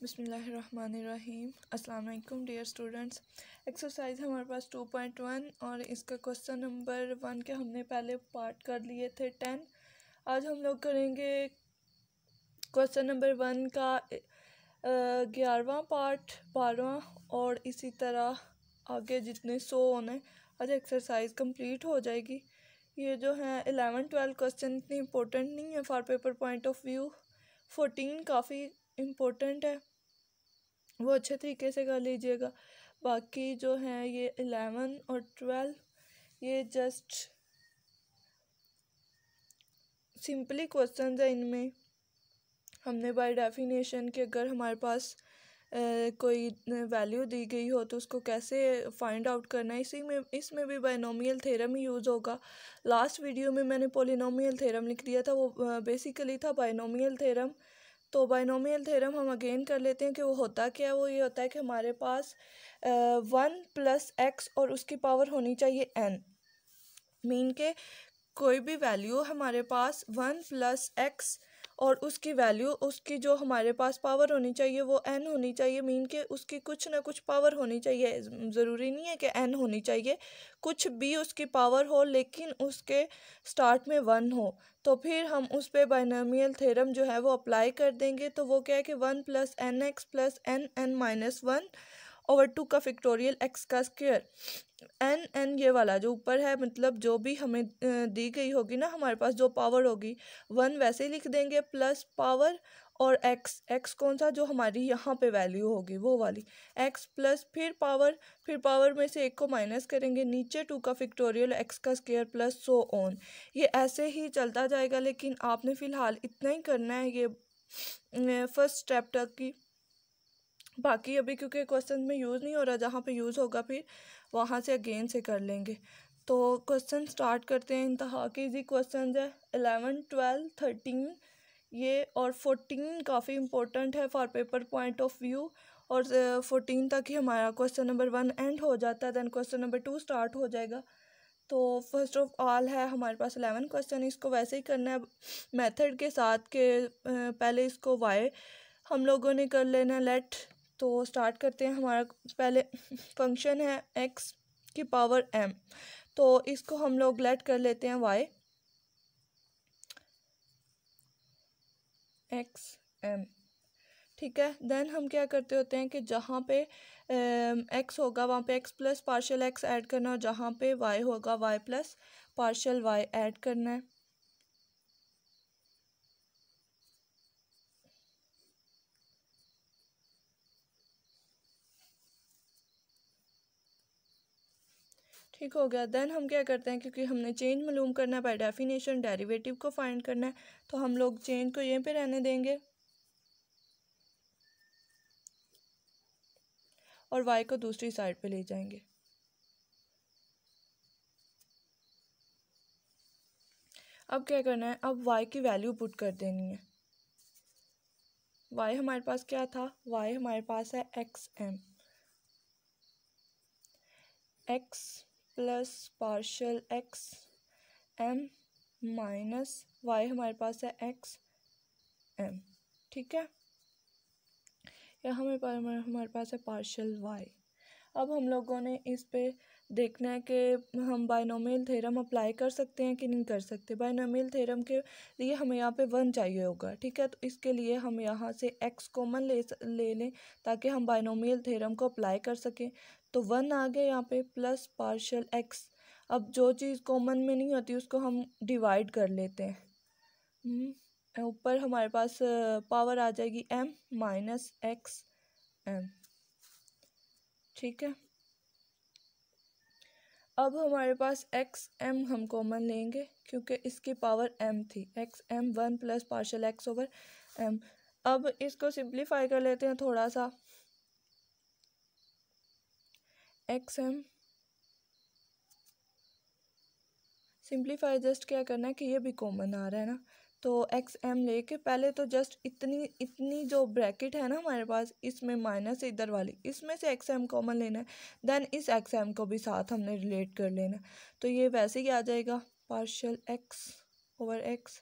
बिस्मिल्लाहिर्रहमानिर्रहीम। अस्सलाम वालेकुम डियर स्टूडेंट्स। एक्सरसाइज हमारे पास 2.1 और इसका क्वेश्चन नंबर 1 के हमने पहले पार्ट कर लिए थे 10। आज हम लोग करेंगे क्वेश्चन नंबर 1 का 11वां पार्ट, 12वां और इसी तरह आगे जितने 100 होने। आज एक्सरसाइज कंप्लीट हो जाएगी। ये जो है 11, 12 क्वेश्चन इतनी इम्पोर्टेंट नहीं है for paper point of view. 14 काफ़ी इम्पोर्टेंट है, वो अच्छे तरीके से कर लीजिएगा। बाकी जो है ये 11 और 12 ये जस्ट सिंपली क्वेश्चंस है। इनमें हमने बाय डेफिनेशन कि अगर हमारे पास कोई वैल्यू दी गई हो तो उसको कैसे फाइंड आउट करना है, इसमें भी बायनोमियल थ्योरम ही यूज़ होगा। लास्ट वीडियो में मैंने पॉलिनोमियल थ्योरम लिख दिया था, वो बेसिकली था बायनोमियल थ्योरम। तो बायनोमियल थ्योरम हम अगेन कर लेते हैं कि वो होता क्या है। वो ये होता है कि हमारे पास 1 + x और उसकी पावर होनी चाहिए n। मीन के कोई भी वैल्यू हमारे पास 1 + x और उसकी वैल्यू, उसकी जो हमारे पास पावर होनी चाहिए वो n होनी चाहिए। मीन के उसकी कुछ ना कुछ पावर होनी चाहिए। ज़रूरी नहीं है कि n होनी चाहिए, कुछ भी उसकी पावर हो लेकिन उसके स्टार्ट में 1 हो। तो फिर हम उस पर बायनोमियल थ्योरम जो है वो अप्लाई कर देंगे। तो वो क्या है कि 1 + nx + n(n-1) ओवर 2 का फैक्टोरियल x का स्क्वायर। n ये वाला जो ऊपर है, मतलब जो भी हमें दी गई होगी ना, हमारे पास जो पावर होगी 1 वैसे ही लिख देंगे प्लस पावर और x कौन सा, जो हमारी यहाँ पे वैल्यू होगी वो वाली x प्लस फिर पावर में से एक को माइनस करेंगे, नीचे 2 का फैक्टोरियल x का स्क्वायर प्लस सो ऑन। ये ऐसे ही चलता जाएगा, लेकिन आपने फ़िलहाल इतना ही करना है ये फर्स्ट स्टेप तक की। बाकी अभी क्योंकि क्वेश्चन में यूज़ नहीं हो रहा, जहाँ पे यूज़ होगा फिर वहाँ से अगेन से कर लेंगे। तो क्वेश्चन स्टार्ट करते हैं। इंतहा के इजी क्वेश्चन है 11, 12, 13 ये और 14 काफ़ी इंपॉर्टेंट है for paper point of view. और 14 तक ही हमारा क्वेश्चन नंबर 1 एंड हो जाता है, दैन क्वेश्चन नंबर 2 स्टार्ट हो जाएगा। तो फर्स्ट ऑफ ऑल है हमारे पास 11 क्वेश्चन। इसको वैसे ही करना है मेथड के साथ के पहले इसको वाई हम लोगों ने कर लेना लेट। तो स्टार्ट करते हैं। हमारा पहले फंक्शन है x की पावर m, तो इसको हम लोग लेट कर लेते हैं y x m, ठीक है। देन हम क्या करते होते हैं कि जहाँ पे x होगा वहाँ पे x plus partial x add करना, और जहाँ पे y होगा y plus partial y add करना है। ठीक हो गया। देन हम क्या करते हैं, क्योंकि हमने चेंज मालूम करना है बाय डेफिनेशन, डेरिवेटिव को फाइंड करना है, तो हम लोग चेंज को यहीं पे रहने देंगे और y को दूसरी साइड पे ले जाएंगे। अब क्या करना है, अब y की वैल्यू पुट कर देनी है। y हमारे पास क्या था, y हमारे पास है xm, x plus partial x m minus y हमारे पास है x m, ठीक है। या हमारे पास है पार्शियल y। अब हम लोगों ने इस पे देखना है कि हम बायनोमियल थ्योरम अप्लाई कर सकते हैं कि नहीं कर सकते। बायनोमियल थ्योरम के लिए हमें यहाँ पे 1 चाहिए होगा, ठीक है। तो इसके लिए हम यहाँ से x कॉमन ले लें ताकि हम बायनोमियल थ्योरम को अप्लाई कर सकें। तो 1 आ गया यहाँ पे प्लस पार्शियल x। अब जो चीज़ कॉमन में नहीं होती उसको हम डिवाइड कर लेते हैं। ऊपर हमारे पास पावर आ जाएगी m माइनस x m, ठीक है। अब हमारे पास x m हम कॉमन लेंगे क्योंकि इसकी पावर m थी। x m 1 plus partial x over m। अब इसको सिंप्लीफाई कर लेते हैं थोड़ा सा। x m सिंप्लीफाई जस्ट क्या करना है कि ये भी कॉमन आ रहा है ना, तो एक्स एम लेके पहले तो जस्ट इतनी जो ब्रैकेट है ना हमारे पास, इसमें माइनस इधर वाली, इसमें से एक्स एम कॉमन लेना है। देन इस एक्स एम को भी साथ हमने रिलेट कर लेना। तो ये वैसे ही आ जाएगा पार्शियल एक्स ओवर एक्स,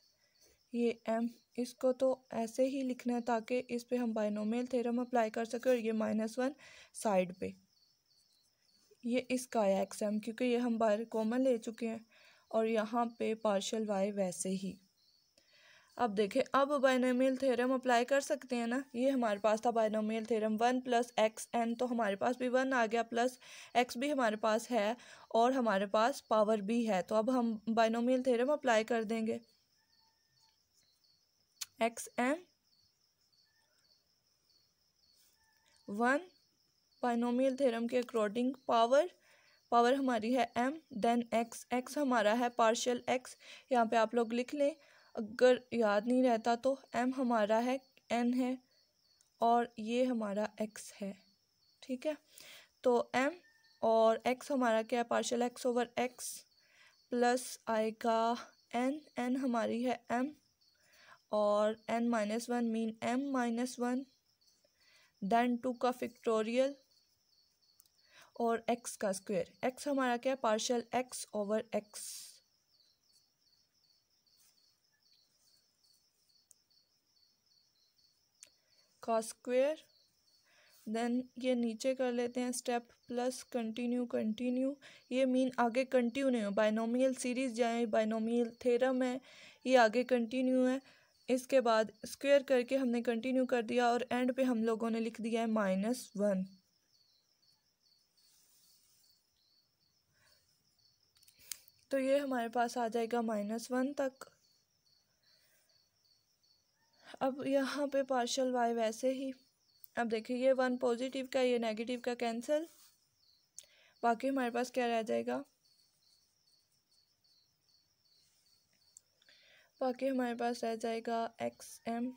ये एम इसको तो ऐसे ही लिखना है ताकि इस पे हम बाइनोमियल थ्योरम अप्लाई कर सकें, और ये -1 साइड पे, ये इसका है एक्स एम, क्योंकि ये हम बाहर कॉमन ले चुके हैं, और यहाँ पे पार्शियल वाई वैसे ही। अब देखें, अब बाइनोमियल थ्योरम अप्लाई कर सकते हैं ना। ये हमारे पास था बाइनोमियल थ्योरम 1 + xn, तो हमारे पास भी 1 आ गया, प्लस x भी हमारे पास है, और हमारे पास पावर भी है। तो अब हम बाइनोमियल थ्योरम अप्लाई कर देंगे। xn 1 बाइनोमियल थ्योरम के अकॉर्डिंग पावर हमारी है m, देन x हमारा है पार्शियल x। यहाँ पे आप लोग लिख लें, अगर याद नहीं रहता तो m हमारा है n है, और ये हमारा x है, ठीक है। तो m और x हमारा क्या है, पार्शियल x/x, प्लस आएगा n हमारी है m, और n-1 मीन m-1, देन 2 का फैक्टोरियल और x का स्क्वायर। x हमारा क्या है, पार्शियल x/x, का स्क्वायर। देन ये नीचे कर लेते हैं स्टेप, प्लस कंटिन्यू। ये मीन आगे कंटिन्यू है, बाइनोमियल सीरीज जाए, बाइनोमियल थ्योरम है, ये आगे कंटिन्यू है। इसके बाद स्क्वायर करके हमने कंटिन्यू कर दिया, और एंड पे हम लोगों ने लिख दिया है -1। तो ये हमारे पास आ जाएगा -1 तक। अब यहाँ पे पार्शियल वाई वैसे ही। अब देखिए, ये 1 पॉजिटिव का, ये नेगेटिव का कैंसिल, बाकी हमारे पास क्या रह जाएगा, बाकी हमारे पास रह जाएगा xm।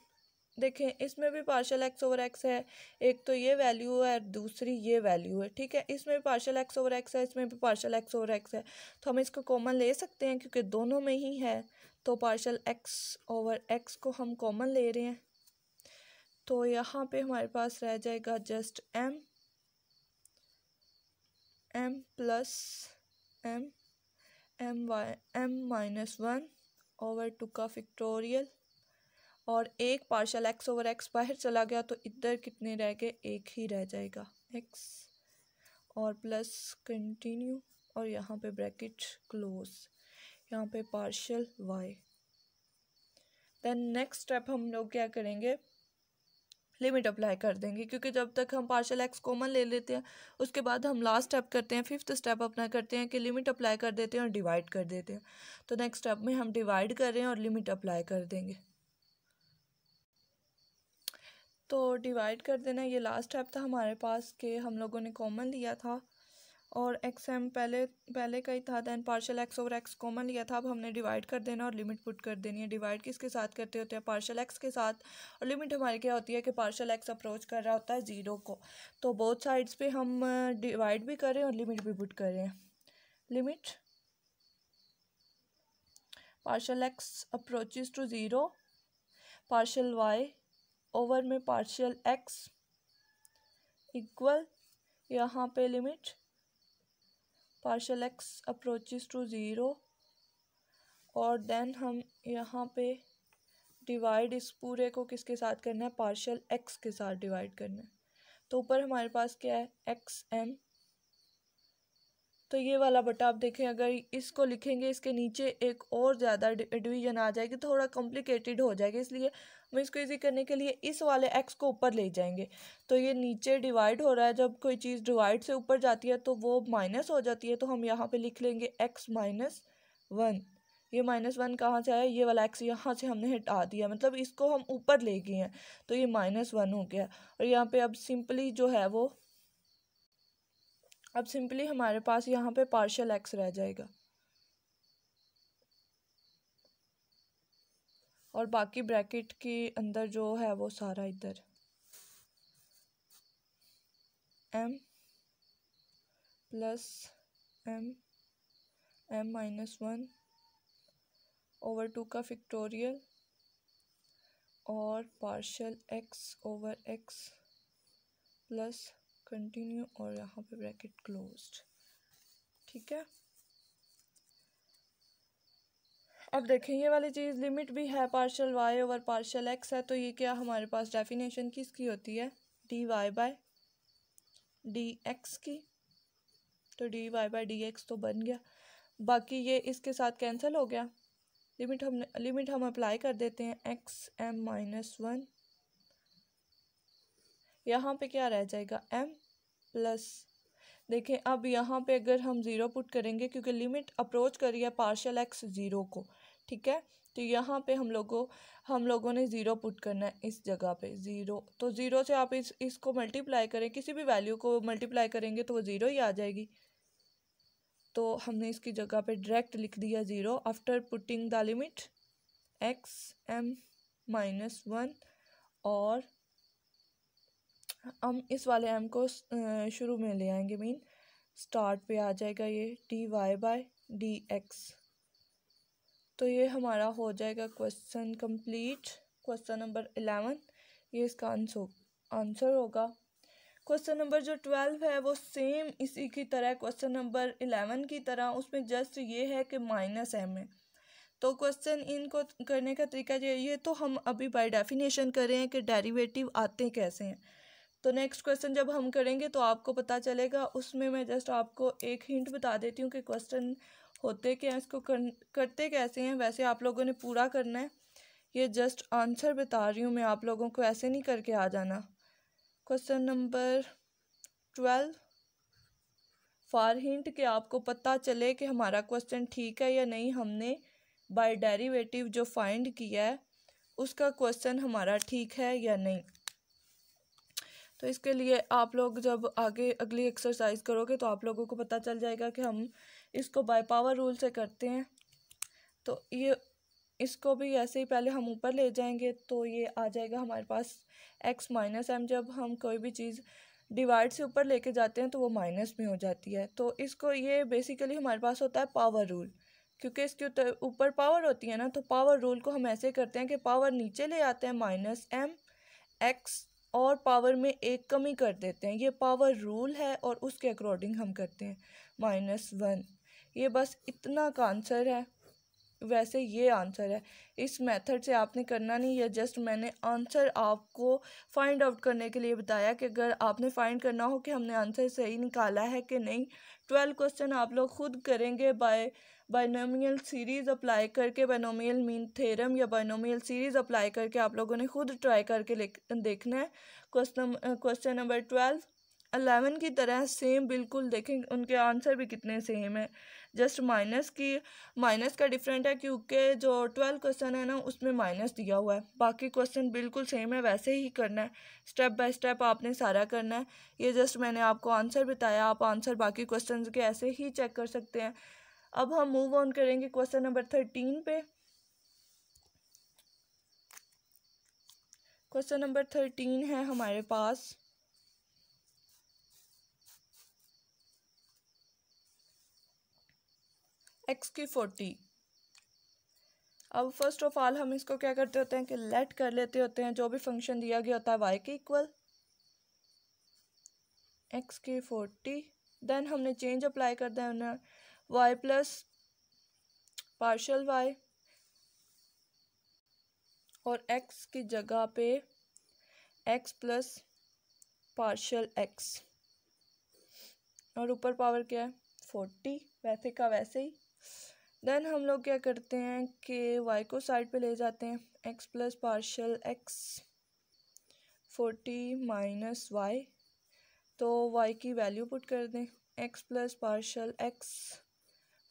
देखें, इसमें भी पार्शियल x/x है, एक तो ये वैल्यू है, दूसरी ये वैल्यू है, ठीक है। इसमें भी पार्शियल x/x है, इसमें भी पार्शियल x/x है, तो हम इसको कॉमन ले सकते हैं क्योंकि दोनों में ही है। तो पार्शियल x/x को हम कॉमन ले रहे हैं, तो यहाँ पे हमारे पास रह जाएगा just m plus m-1 over 2 का फैक्टोरियल, और एक पार्शियल x/x बाहर चला गया, तो इधर कितने रह गए, एक ही रह जाएगा x, और प्लस कंटिन्यू, और यहाँ पे ब्रैकेट क्लोज, यहाँ पे partial y। Then next step हम लोग क्या करेंगे, लिमिट अप्लाई कर देंगे, क्योंकि जब तक हम पार्शियल x कॉमन ले लेते हैं, उसके बाद हम लास्ट स्टेप करते हैं, 5th स्टेप अपना करते हैं कि लिमिट अप्लाई कर देते हैं और डिवाइड कर देते हैं। तो नेक्स्ट स्टेप में हम डिवाइड कर रहे हैं और लिमिट अप्लाई कर देंगे। तो डिवाइड कर देना, ये लास्ट स्टेप था हमारे पास कि हम लोगों ने कॉमन लिया था, और xm पहले का ही था, दैन पार्शियल x/x कॉमन लिया था। अब हमने डिवाइड कर देना और लिमिट पुट कर देनी है। डिवाइड किसके साथ करते होते हैं, पार्शियल x के साथ, और लिमिट हमारी क्या होती है कि पार्शियल x अप्रोच कर रहा होता है 0 को। तो बोथ साइड्स पे हम डिवाइड भी कर रहे हैं और लिमिट भी पुट कर रहे हैं। Limit partial x approaches to 0, partial y over में पार्शियल x इक्वल, यहाँ पे limit partial x approaches to 0, और देन हम यहाँ पे डिवाइड इस पूरे को किसके साथ करना है, पार्शियल x के साथ डिवाइड करना है। तो ऊपर हमारे पास क्या है, xm। तो ये वाला बटा, आप देखें, अगर इसको लिखेंगे इसके नीचे एक और ज़्यादा डिवीजन आ जाएगी, थोड़ा कॉम्प्लिकेटेड हो जाएगा, इसलिए हम इसको इजी करने के लिए इस वाले x को ऊपर ले जाएंगे। तो ये नीचे डिवाइड हो रहा है, जब कोई चीज़ डिवाइड से ऊपर जाती है तो वो माइनस हो जाती है, तो हम यहाँ पे लिख लेंगे x-1। ये -1 कहाँ से आया, ये वाला x यहाँ से हमने हटा दिया, मतलब इसको हम ऊपर ले गए हैं, तो ये -1 हो गया। और यहाँ पे अब सिंपली जो है वो, अब सिंपली हमारे पास यहाँ पे पार्शियल x रह जाएगा, और बाकी ब्रैकेट के अंदर जो है वो सारा इधर m प्लस m-1 ओवर 2 का फैक्टोरियल, और पार्शियल x/x प्लस कंटिन्यू, और यहाँ पे ब्रैकेट क्लोज्ड, ठीक है। अब देखें ये वाली चीज़ लिमिट भी है partial y over partial x है, तो ये क्या हमारे पास डेफिनेशन किसकी होती है, d y by d x की। तो d y by d x तो बन गया, बाकी ये इसके साथ कैंसिल हो गया। लिमिट हम अप्लाई कर देते हैं एक्स एम माइनस वन, यहाँ पे क्या रह जाएगा एम प्लस। देखें अब यहाँ पे अगर हम ज़ीरो पुट करेंगे, क्योंकि लिमिट अप्रोच करी है पार्शियल एक्स ज़ीरो को, ठीक है, तो यहाँ पे हम लोगों ने ज़ीरो पुट करना है इस जगह पे ज़ीरो। तो ज़ीरो से आप इसको मल्टीप्लाई करें, किसी भी वैल्यू को मल्टीप्लाई करेंगे तो वो ज़ीरो ही आ जाएगी। तो हमने इसकी जगह पे डायरेक्ट लिख दिया zero after putting the limit x m minus one, और हम इस वाले एम को शुरू में ले आएंगे, मीन स्टार्ट पे आ जाएगा ये d y by d x. तो ये हमारा हो जाएगा क्वेश्चन कंप्लीट, क्वेश्चन नंबर 11 ये इसका आंसर होगा। क्वेश्चन नंबर जो 12 है वो सेम इसी की तरह क्वेश्चन नंबर 11 की तरह, उसमें जस्ट ये है कि माइनस एम है। तो क्वेश्चन इनको करने का तरीका ये तो हम अभी बाय डेफिनेशन कर रहे हैं कि डेरिवेटिव आते कैसे हैं। तो नेक्स्ट क्वेश्चन जब हम करेंगे तो आपको पता चलेगा, उसमें मैं जस्ट आपको एक हिंट बता देती हूँ कि क्वेश्चन होते क्या हैं, इसको करते कैसे हैं। वैसे आप लोगों ने पूरा करना है, ये जस्ट आंसर बता रही हूँ मैं, आप लोगों को ऐसे नहीं करके आ जाना। क्वेश्चन नंबर 12 फॉर हिंट कि आपको पता चले कि हमारा क्वेश्चन ठीक है या नहीं, हमने बाय डेरिवेटिव जो फाइंड किया है उसका क्वेश्चन हमारा ठीक है या नहीं। तो इसके लिए आप लोग जब आगे अगली एक्सरसाइज करोगे तो आप लोगों को पता चल जाएगा कि हम इसको बाय पावर रूल से करते हैं। तो ये इसको भी ऐसे ही पहले हम ऊपर ले जाएंगे, तो ये आ जाएगा हमारे पास x माइनस एम। जब हम कोई भी चीज़ डिवाइड से ऊपर लेके जाते हैं तो वो माइनस में हो जाती है। तो इसको ये बेसिकली हमारे पास होता है पावर रूल, क्योंकि इसके ऊपर पावर होती है ना, तो पावर रूल को हम ऐसे करते हैं कि पावर नीचे ले आते हैं माइनस एम एक्स, और पावर में एक कमी कर देते हैं। ये पावर रूल है और उसके अकॉर्डिंग हम करते हैं -1। ये बस इतना का आंसर है। वैसे ये आंसर है, इस मेथड से आपने करना नहीं है, जस्ट मैंने आंसर आपको फाइंड आउट करने के लिए बताया कि अगर आपने फाइंड करना हो कि हमने आंसर सही निकाला है कि नहीं। 12 क्वेश्चन आप लोग खुद करेंगे बायनोमियल सीरीज़ अप्लाई करके, बायनोमियल मीन थ्योरम या बायनोमियल सीरीज़ अप्लाई करके आप लोगों ने खुद ट्राई करके देखना है। क्वेश्चन नंबर 11 की तरह सेम बिल्कुल देखें, उनके आंसर भी कितने सेम है, जस्ट माइनस का डिफरेंट है, क्योंकि जो 12 क्वेश्चन है ना उसमें माइनस दिया हुआ है। बाकी क्वेश्चन बिल्कुल सेम है, वैसे ही करना है, स्टेप बाय स्टेप आपने सारा करना है। ये जस्ट मैंने आपको आंसर बताया, आप आंसर बाकी क्वेश्चन के ऐसे ही चेक कर सकते हैं। अब हम मूव ऑन करेंगे क्वेश्चन नंबर 13 पे। क्वेश्चन नंबर 13 है हमारे पास x की 40। अब फर्स्ट ऑफ ऑल हम इसको क्या करते होते हैं कि लेट कर लेते होते हैं, जो भी फंक्शन दिया गया होता है y के इक्वल x की 40, देन हमने चेंज अप्लाई कर देना y प्लस पार्शियल y, और x की जगह पे x प्लस पार्शियल x, और ऊपर पावर क्या है 40, वैसे का वैसे ही। देन हम लोग क्या करते हैं कि y को साइड पे ले जाते हैं, x plus partial x 40 minus y, तो y की वैल्यू पुट कर दें, x plus partial x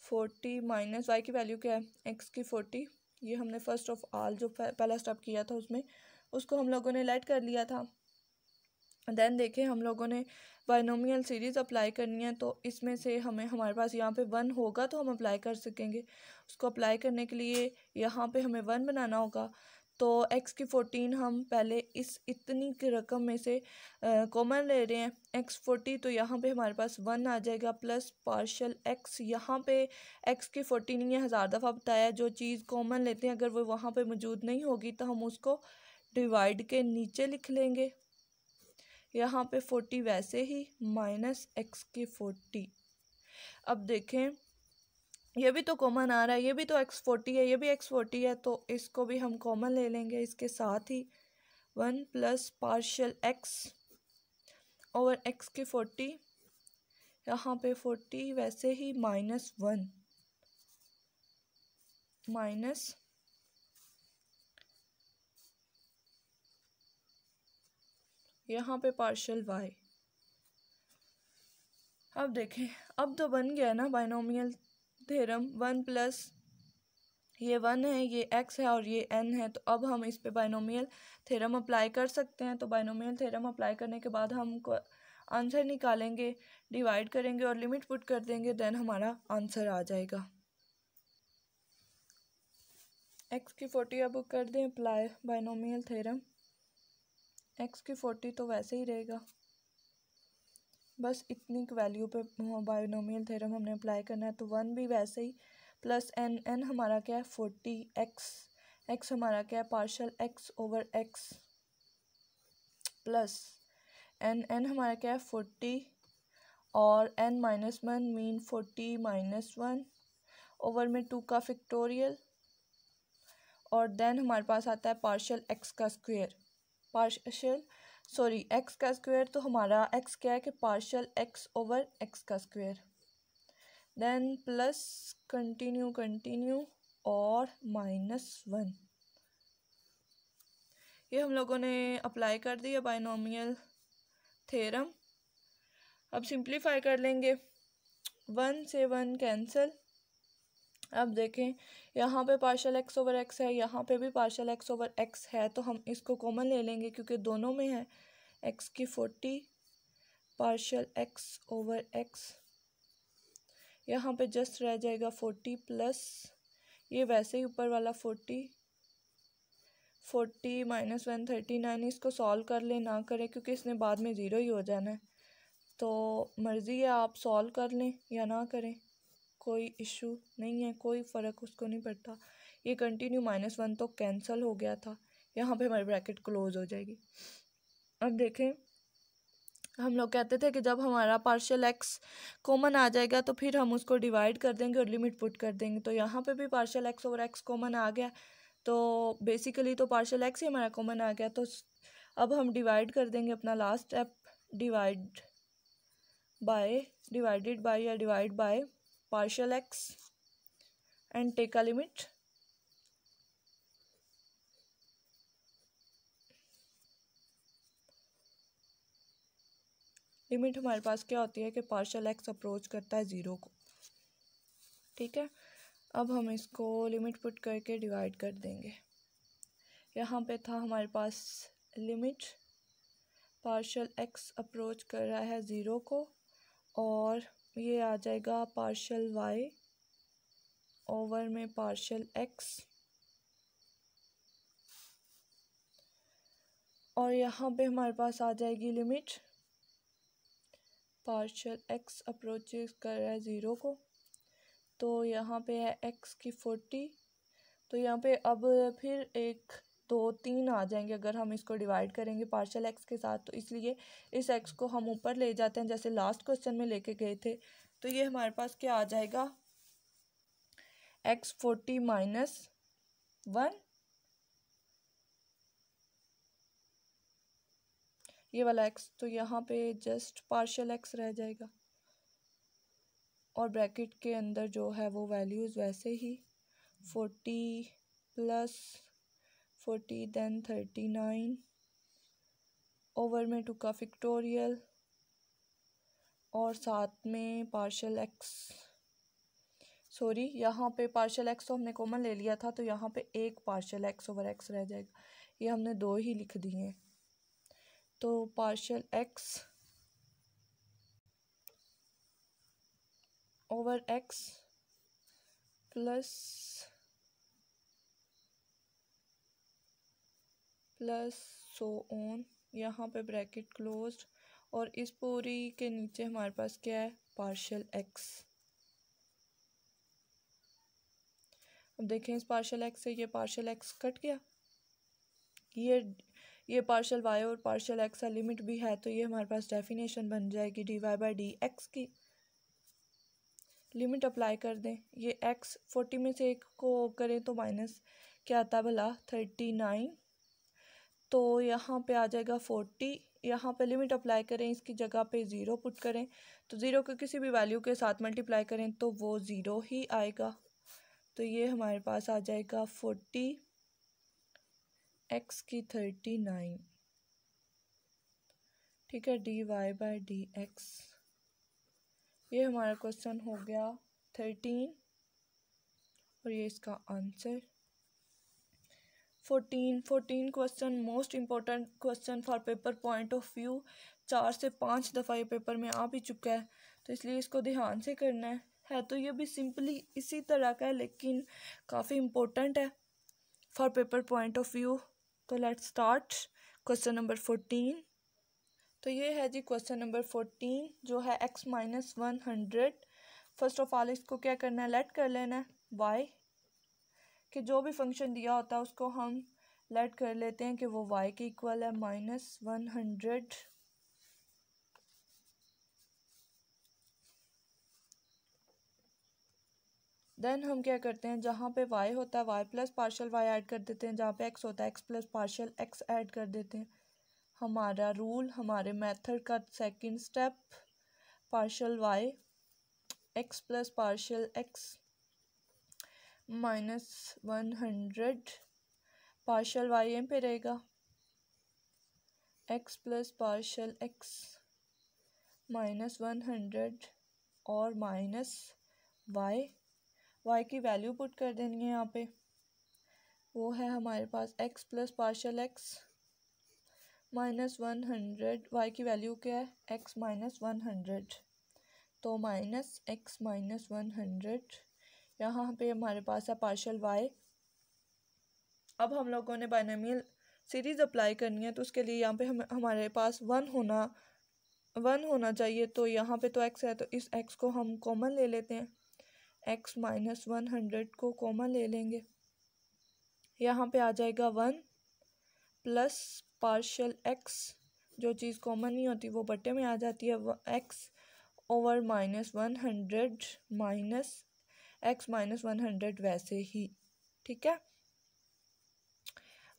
40 minus y की वैल्यू क्या है x की 40। ये हमने फर्स्ट ऑफ ऑल जो पहला स्टेप किया था उसमें उसको हम लोगों ने लेट कर लिया था। देन देखें हम लोगों ने बायनोमियल सीरीज़ अप्लाई करनी है, तो इसमें से हमारे पास यहाँ पे 1 होगा तो हम अप्लाई कर सकेंगे। उसको अप्लाई करने के लिए यहाँ पे हमें 1 बनाना होगा। तो x की 14 हम पहले इस इतनी की रकम में से कॉमन ले रहे हैं, x 40, तो यहाँ पे हमारे पास 1 आ जाएगा प्लस पार्शियल x। यहाँ पे x की 14 ये 1000 दफ़ा बताया, जो चीज़ कॉमन लेते हैं अगर वो वहाँ पे मौजूद नहीं होगी तो हम उसको डिवाइड के नीचे लिख लेंगे। यहाँ पे 40 वैसे ही माइनस x की 40। अब देखें ये भी तो कॉमन आ रहा है, ये भी तो x40 है, ये भी x40 है, तो इसको भी हम कॉमन ले लेंगे। इसके साथ ही 1 plus partial x over x की 40, यहाँ पे 40 वैसे ही -1 माइनस यहाँ पे पार्शियल y। अब देखें, अब तो बन गया ना बाइनोमियल थ्योरम। 1 प्लस ये 1 है, ये x है और ये n है, तो अब हम इस पे बाइनोमियल थ्योरम अप्लाई कर सकते हैं। तो बाइनोमियल थ्योरम अप्लाई करने के बाद हम आंसर निकालेंगे, डिवाइड करेंगे और लिमिट पुट कर देंगे, देन हमारा आंसर आ जाएगा। x की 40 अब कर दें अप्लाई बाइनोमियल थ्योरम। x की 40 तो वैसे ही रहेगा, बस इतनी वैल्यू पे बाइनोमियल थ्योरम हमने अप्लाई करना है। तो 1 भी वैसे ही प्लस n हमारा क्या है 40x, x हमारा क्या है partial x over x, plus n हमारा क्या है 40 और n minus 1 mean 40 minus 1 over में 2 का फैक्टोरियल, और देन हमारे पास आता है पार्शियल x का स्क्वायर, x का स्क्वायर। तो हमारा x क्या है कि पार्शियल x ओवर x का स्क्वायर, देन प्लस कंटिन्यू और -1। ये हम लोगों ने अप्लाई कर दिया बाइनोमियल थ्योरम। अब सिंप्लीफाई कर लेंगे, 1 से 1 कैंसिल। अब देखें, यहाँ पे पार्शियल x ओवर x है, यहाँ पे भी पार्शियल x ओवर x है, तो हम इसको कॉमन ले लेंगे क्योंकि दोनों में है। x की 40 पार्शियल x ओवर x, यहाँ पे जस्ट रह जाएगा 40 प्लस ये वैसे ही ऊपर वाला 40 माइनस 1 39। इसको सॉल्व कर ले ना करें क्योंकि इसने बाद में ज़ीरो ही हो जाना है, तो मर्ज़ी है आप सॉल्व कर लें या ना करें, कोई इशू नहीं है, कोई फ़र्क उसको नहीं पड़ता। ये कंटिन्यू -1 तो कैंसिल हो गया था, यहाँ पे हमारी ब्रैकेट क्लोज हो जाएगी। अब देखें, हम लोग कहते थे कि जब हमारा पार्शियल x कॉमन आ जाएगा तो फिर हम उसको डिवाइड कर देंगे और लिमिट पुट कर देंगे। तो यहाँ पे भी partial x over x common आ गया, तो बेसिकली तो पार्शियल x ही हमारा कॉमन आ गया। तो अब हम डिवाइड कर देंगे अपना लास्ट स्टेप, डिवाइडेड बाय या divide by partial x and take a limit। Limit हमारे पास क्या होती है कि पार्शियल x अप्रोच करता है 0 को, ठीक है। अब हम इसको लिमिट पुट करके डिवाइड कर देंगे। यहाँ पे था हमारे पास लिमिट पार्शियल x अप्रोच कर रहा है 0 को, और ये आ जाएगा पार्शियल y ओवर में पार्शियल x, और यहाँ पे हमारे पास आ जाएगी लिमिट पार्शियल x अप्रोचेस कर रहा है 0 को, तो यहाँ पे है x की 40। तो यहाँ पे अब फिर 1 2 3 आ जाएंगे अगर हम इसको डिवाइड करेंगे पार्शियल x के साथ, तो इसलिए इस x को हम ऊपर ले जाते हैं जैसे लास्ट क्वेश्चन में लेके गए थे। तो ये हमारे पास क्या आ जाएगा x 40 माइनस 1, ये वाला x, तो यहाँ पे जस्ट पार्शियल x रह जाएगा और ब्रैकेट के अंदर जो है वो वैल्यूज़ वैसे ही 40 प्लस 40 देन 39 ओवर में 2 का फैक्टोरियल, और साथ में पार्शियल x, यहाँ पे पार्शियल x तो हमने कॉमन ले लिया था, तो यहाँ पे एक पार्शियल x ओवर x रह जाएगा, ये हमने 2 ही लिख दिए हैं। तो partial x over x plus so on, यहाँ पे ब्रैकेट क्लोज्ड, और इस पूरी के नीचे हमारे पास क्या है पार्शियल x। अब देखें, इस पार्शियल x से ये पार्शियल x कट गया, ये पार्शियल y और पार्शियल x का लिमिट भी है, तो ये हमारे पास डेफिनेशन बन जाएगी dy बाई डी एक्स की। लिमिट अप्लाई कर दें, ये x 40 में से एक को करें तो माइनस क्या आता है भला 39, तो यहाँ पे आ जाएगा 40, यहाँ पे लिमिट अप्लाई करें, इसकी जगह पे 0 पुट करें, तो 0 को किसी भी वैल्यू के साथ मल्टीप्लाई करें तो वो 0 ही आएगा। तो ये हमारे पास आ जाएगा 40 x की 39, ठीक है, dy/dx। ये हमारा क्वेश्चन हो गया 13 और ये इसका answer. 14 question most important question for paper point of view, 4 से 5 दफ़ा ये पेपर में आ भी चुका है, तो इसलिए इसको ध्यान से करना है। तो ये भी सिंपली इसी तरह का है लेकिन काफ़ी इम्पोर्टेंट है for paper point of view. तो लेट्स स्टार्ट क्वेश्चन नंबर 14। तो ये है जी क्वेश्चन नंबर 14 जो है x-100। फर्स्ट ऑफ ऑल इसको क्या करना है, लेट कर लेना है y कि जो भी फंक्शन दिया होता है उसको हम लेट कर लेते हैं कि वो y के इक्वल है -100। देन हम क्या करते हैं, जहाँ पे y होता है y plus partial y add कर देते हैं, जहाँ पे x होता है x plus partial x add कर देते हैं। हमारा रूल, हमारे मेथड का second step, partial y x plus partial x -100, partial y यहाँ पे रहेगा x प्लस पार्शियल x -100 और माइनस y की वैल्यू पुट कर देनी है यहाँ पे, वो है हमारे पास x plus partial x -100, y की वैल्यू क्या है x -100, तो -x -100, यहाँ पे हमारे पास है पार्शियल y। अब हम लोगों ने बाइनोमियल सीरीज अप्लाई करनी है, तो उसके लिए यहाँ पे हमारे पास 1 होना चाहिए, तो यहाँ पे तो x है तो इस x को हम कॉमन ले लेते हैं, x -100 को कॉमन ले लेंगे, यहाँ पे आ जाएगा 1 प्लस पार्शियल x, जो चीज़ कॉमन नहीं होती वो बट्टे में आ जाती है, x ओवर -100 माइनस x -100 वैसे ही, ठीक है।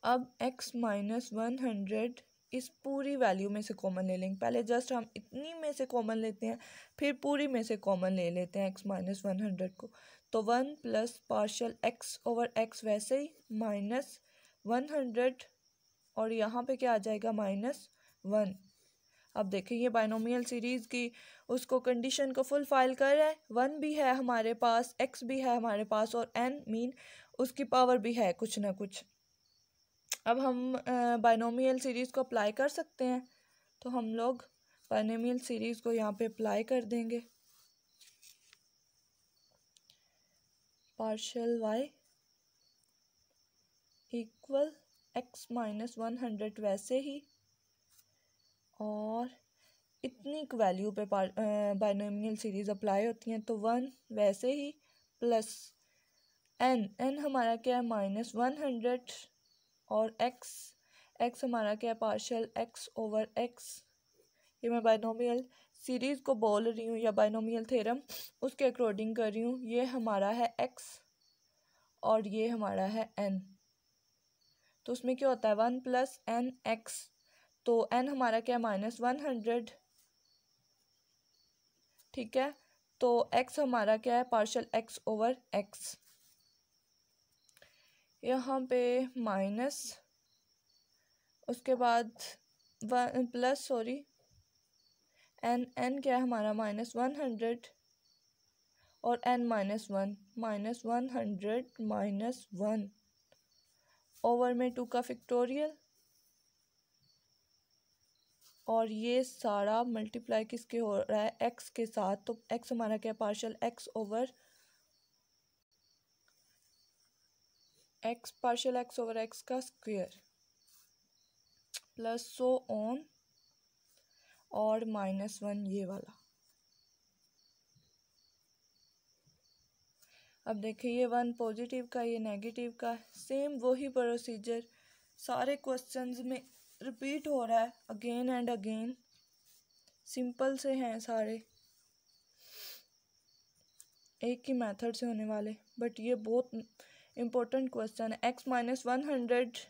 अब x -100 इस पूरी वैल्यू में से कॉमन ले लेंगे, पहले जस्ट हम इतनी में से कॉमन लेते हैं फिर पूरी में से कॉमन ले लेते हैं x -100 को, तो 1 plus partial x over x वैसे ही -100 और यहाँ पे क्या आ जाएगा -1। अब देखें ये बाइनोमियल सीरीज़ की उसको कंडीशन को फुल फाइल कर रहा है, 1 भी है हमारे पास, x भी है हमारे पास और n मीन उसकी पावर भी है कुछ ना कुछ। अब हम बाइनोमियल सीरीज़ को अप्लाई कर सकते हैं, तो हम लोग बाइनोमियल सीरीज़ को यहाँ पे अप्लाई कर देंगे, पार्शियल y इक्वल x -100 वैसे ही, और इतनी वैल्यू पे बाइनोमियल सीरीज़ अप्लाई होती हैं, तो 1 वैसे ही प्लस n हमारा क्या है -100 और x हमारा क्या है पार्शियल x ओवर x। ये मैं बाइनोमियल सीरीज़ को बोल रही हूँ या बाइनोमियल थ्योरम उसके अकॉर्डिंग कर रही हूँ। ये हमारा है x और ये हमारा है n, तो उसमें क्या होता है 1 प्लस n x, तो n हमारा क्या है -100, ठीक है, तो x हमारा क्या है पार्शियल x ओवर x, यहाँ पे माइनस, उसके बाद प्लस n क्या है हमारा -100 और n -1 -100 -1 ओवर में 2 का फैक्टोरियल, और ये सारा मल्टीप्लाई किसके हो रहा है x के साथ, तो x हमारा क्या है partial x over x, partial x over x का स्क्वायर प्लस सो ऑन और -1 ये वाला। अब देखिए ये 1 पॉजिटिव का ये नेगेटिव का, सेम वही प्रोसीजर सारे क्वेश्चंस में रिपीट हो रहा है अगेन एंड अगेन, सिंपल से हैं सारे। एक ही मेथड से होने वाले, बट ये बहुत इम्पोर्टेंट क्वेश्चन है। x माइनस 100,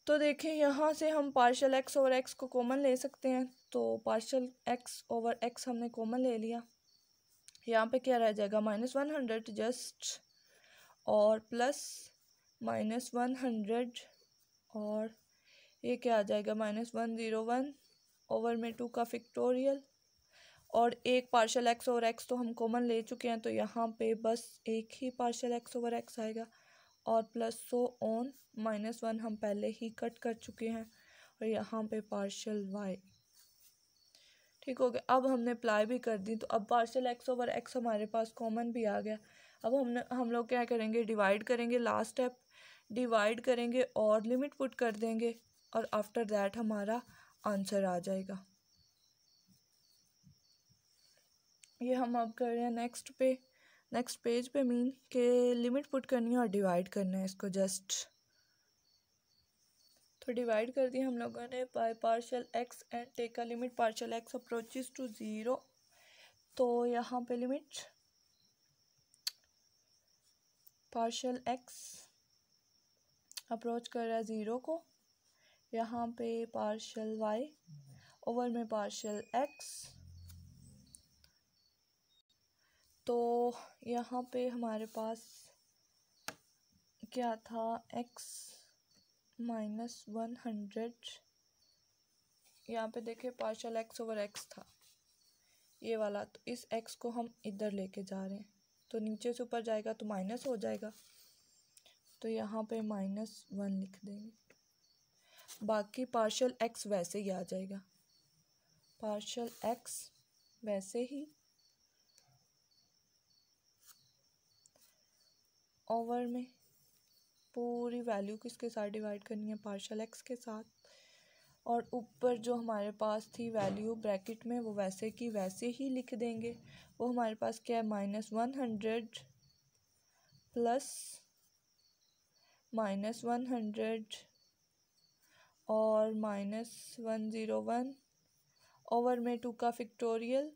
तो देखें यहाँ से हम पार्शियल x ओवर x को कॉमन ले सकते हैं, तो पार्शियल x ओवर x हमने कॉमन ले लिया। यहाँ पे क्या रह जाएगा, -100 जस्ट, और प्लस -100, और ये क्या आ जाएगा, -101 ओवर में 2 का फैक्टोरियल, और एक पार्शियल x ओवर x तो हम कॉमन ले चुके हैं, तो यहाँ पे बस एक ही पार्शियल x ओवर x आएगा, और प्लस सो ऑन, -1 हम पहले ही कट कर चुके हैं, और यहाँ पे पार्शियल y। ठीक हो गया। अब हमने अप्लाई भी कर दी, तो अब पार्शियल x ओवर x हमारे पास कॉमन भी आ गया। अब हम लोग क्या करेंगे, डिवाइड करेंगे, लास्ट स्टेप डिवाइड करेंगे और लिमिट पुट कर देंगे, और आफ्टर दैट हमारा आंसर आ जाएगा। ये हम अब कर रहे हैं नेक्स्ट पेज पे, मीन के लिमिट पुट करनी है और डिवाइड करना है इसको जस्ट। तो डिवाइड कर दिया हम लोगों ने by partial x and take a limit partial x approaches to 0। तो यहाँ पे लिमिट पार्शियल x अप्रोच कर रहा है 0 को, यहाँ पे पार्शियल y ओवर में पार्शियल x, तो यहाँ पे हमारे पास क्या था, x माइनस 100, यहाँ पे देखे पार्शियल x ओवर x था ये वाला, तो इस x को हम इधर लेके जा रहे हैं, तो नीचे से ऊपर जाएगा तो माइनस हो जाएगा, तो यहाँ पे -1 लिख देंगे। बाकी पार्शियल x वैसे ही आ जाएगा, पार्शियल x वैसे ही ओवर में पूरी वैल्यू किसके साथ डिवाइड करनी है, पार्शियल x के साथ, और ऊपर जो हमारे पास थी वैल्यू ब्रैकेट में वो वैसे की वैसे ही लिख देंगे। वो हमारे पास क्या है, -100 प्लस -100 और -101 ओवर में 2 का फैक्टोरियल,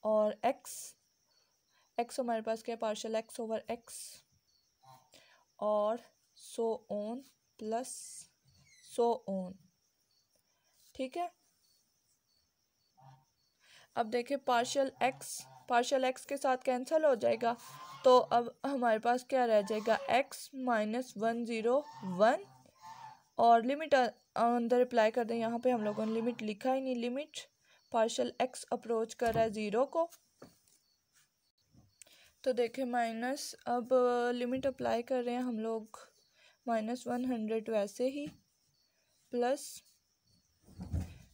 और x हमारे पास क्या है, पार्शियल x ओवर x, और so on plus so on. ठीक है, अब देखिए पार्शियल x के साथ कैंसिल हो जाएगा, तो अब हमारे पास क्या रह जाएगा, x माइनस 101, और लिमिट अंदर अप्लाई कर दें। यहाँ पे हम लोगों ने लिमिट लिखा ही नहीं, लिमिट पार्शियल x अप्रोच कर रहा है 0 को, तो देखें माइनस, अब लिमिट अप्लाई कर रहे हैं हम लोग, -100 वैसे ही, प्लस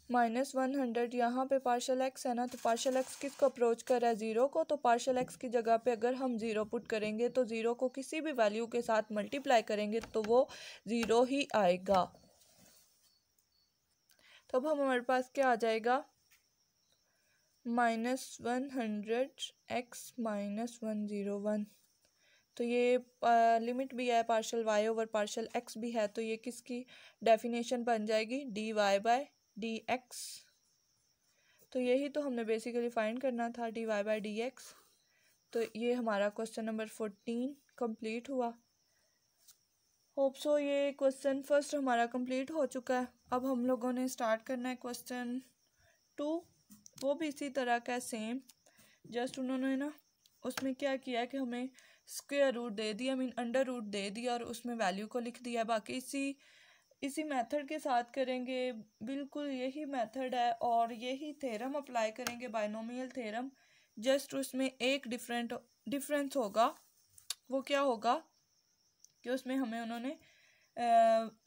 -100, यहाँ पे पार्शियल x है ना, तो पार्शियल x किसको अप्रोच कर रहा है, 0 को, तो पार्शियल x की जगह पे अगर हम 0 पुट करेंगे तो 0 को किसी भी वैल्यू के साथ मल्टीप्लाई करेंगे तो वो 0 ही आएगा। तो अब हमारे पास क्या आ जाएगा, -100 x माइनस 101, तो ये लिमिट भी है, partial y over partial x भी है, तो ये किसकी डेफिनेशन बन जाएगी, dy/dx। तो यही तो हमने बेसिकली फाइंड करना था, dy/dx। तो ये हमारा क्वेश्चन नंबर 14 कंप्लीट हुआ। होप सो ये क्वेश्चन फर्स्ट हमारा कंप्लीट हो चुका है। अब हम लोगों ने स्टार्ट करना है क्वेश्चन 2, वो भी इसी तरह का सेम, जस्ट उन्होंने ना उसमें क्या किया कि हमें स्क्वायर रूट दे दिया, मीन अंडर रूट दे दिया, और उसमें वैल्यू को लिख दिया। बाकी इसी मेथड के साथ करेंगे, बिल्कुल यही मेथड है, और यही थ्योरम अप्लाई करेंगे, बाइनोमियल थ्योरम। जस्ट उसमें एक डिफरेंस होगा, वो क्या होगा कि उसमें हमें उन्होंने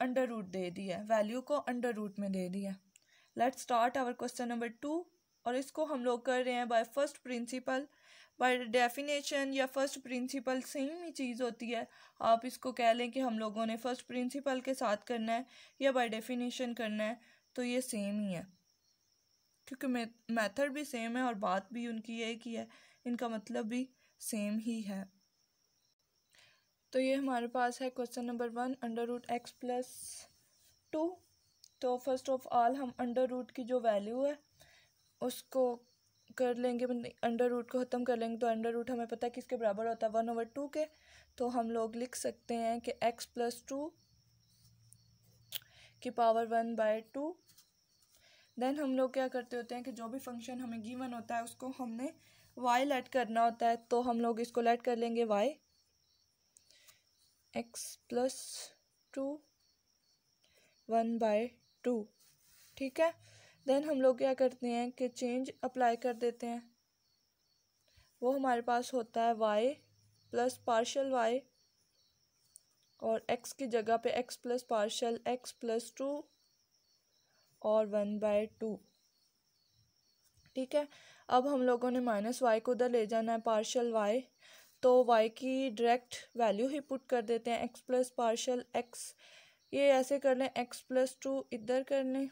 अंडर रूट दे दिया, वैल्यू को अंडर रूट में दे दिया। Let's start our question number 2, और इसको हम लोग कर रहे हैं by first principle. By definition या फर्स्ट प्रिंसिपल सेम ही चीज़ होती है, आप इसको कह लें कि हम लोगों ने फर्स्ट प्रिंसिपल के साथ करना है या बाय डेफिनेशन करना है, तो ये सेम ही है, क्योंकि मेथड भी सेम है और बात भी उनकी एक ही है, इनका मतलब भी सेम ही है। तो ये हमारे पास है क्वेश्चन नंबर 1, √x प्लस 2। तो फर्स्ट ऑफ ऑल हम अंडर रूट की जो वैल्यू है उसको कर लेंगे, अंडर रूट को ख़त्म कर लेंगे, तो अंडर रूट हमें पता है किसके बराबर होता है 1/2 के। तो हम लोग लिख सकते हैं कि x+2 की पावर 1/2। देन हम लोग क्या करते होते हैं कि जो भी फंक्शन हमें गिवन होता है उसको हमने y लेट करना होता है, तो हम लोग इसको लेट कर लेंगे y x+2 1/2। ठीक है। देन हम लोग क्या करते हैं कि चेंज अप्लाई कर देते हैं, वो हमारे पास होता है y प्लस पार्शल y और x की जगह पे x प्लस पार्शल x+2 और 1/2। ठीक है। अब हम लोगों ने माइनस y को उधर ले जाना है पार्शल y, तो y की डायरेक्ट वैल्यू ही पुट कर देते हैं x प्लस पार्शल x। ये ऐसे कर लें x+2 इधर कर लें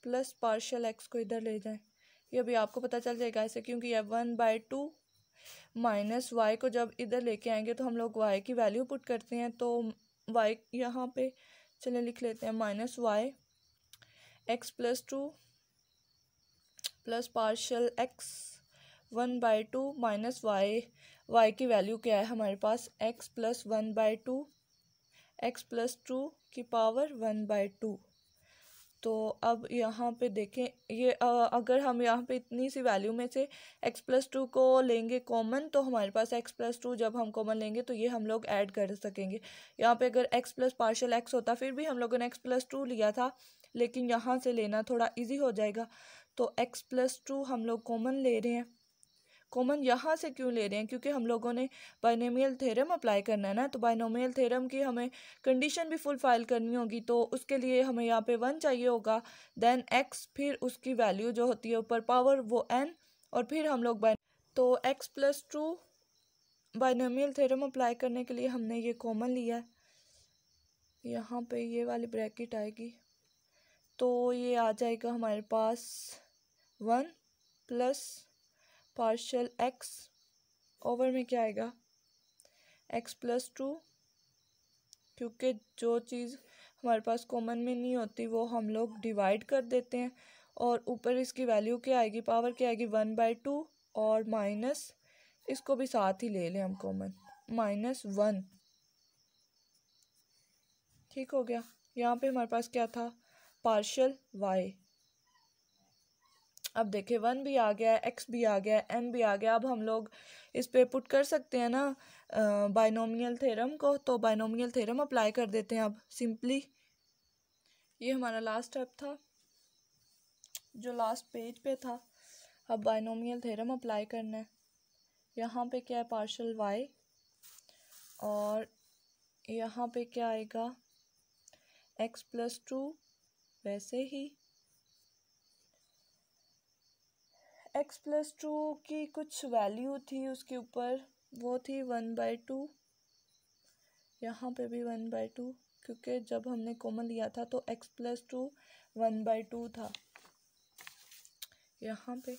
प्लस पार्शल x को इधर ले जाएं। ये अभी आपको पता चल जाएगा ऐसे, क्योंकि यह 1/2 माइनस y को जब इधर लेके आएंगे तो हम लोग y की वैल्यू पुट करते हैं, तो y यहाँ पे चले लिख लेते हैं -y x+2 plus partial x 1/2 minus y की वैल्यू क्या है हमारे पास x प्लस 1/2 x+2 की पावर 1/2। तो अब यहाँ पे देखें ये अगर हम यहाँ पे इतनी सी वैल्यू में से x+2 को लेंगे कॉमन, तो हमारे पास x+2 जब हम कॉमन लेंगे तो ये हम लोग ऐड कर सकेंगे। यहाँ पे अगर x प्लस पार्शल x होता फिर भी हम लोगों ने x+2 लिया था, लेकिन यहाँ से लेना थोड़ा इजी हो जाएगा, तो x+2 हम लोग कॉमन ले रहे हैं। कॉमन यहाँ से क्यों ले रहे हैं? क्योंकि हम लोगों ने बाइनोमियल थ्योरम अप्लाई करना है ना, तो बाइनोमियल थ्योरम की हमें कंडीशन भी फुलफाइल करनी होगी, तो उसके लिए हमें यहाँ पे 1 चाहिए होगा, देन x, फिर उसकी वैल्यू जो होती है ऊपर पावर वो n, और फिर हम लोग तो x+2 बाइनोमियल थ्योरम अप्लाई करने के लिए हमने ये कॉमन लिया है। यहाँ पे ये वाली ब्रैकेट आएगी, तो ये आ जाएगा हमारे पास 1 प्लस पार्शल x ओवर में क्या आएगा x+2, क्योंकि जो चीज़ हमारे पास कॉमन में नहीं होती वो हम लोग डिवाइड कर देते हैं, और ऊपर इसकी वैल्यू क्या आएगी, पावर क्या आएगी 1/2, और माइनस इसको भी साथ ही ले लें हम कॉमन -1। ठीक हो गया। यहाँ पे हमारे पास क्या था पार्शल y। अब देखिए 1 भी आ गया है, x भी आ गया है, n भी आ गया। अब हम लोग इस पे पुट कर सकते हैं ना बाइनोमियल थ्योरम को, तो बाइनोमियल थ्योरम अप्लाई कर देते हैं अब सिंपली। ये हमारा लास्ट स्टेप था जो लास्ट पेज पे था। अब बाइनोमियल थ्योरम अप्लाई करना है। यहाँ पे क्या है पार्शल y, और यहाँ पे क्या आएगा x+2, वैसे ही x+2 की कुछ वैल्यू थी उसके ऊपर, वो थी 1/2, यहाँ पे भी 1/2, क्योंकि जब हमने कॉमन लिया था तो x+2 1/2 था। यहाँ पे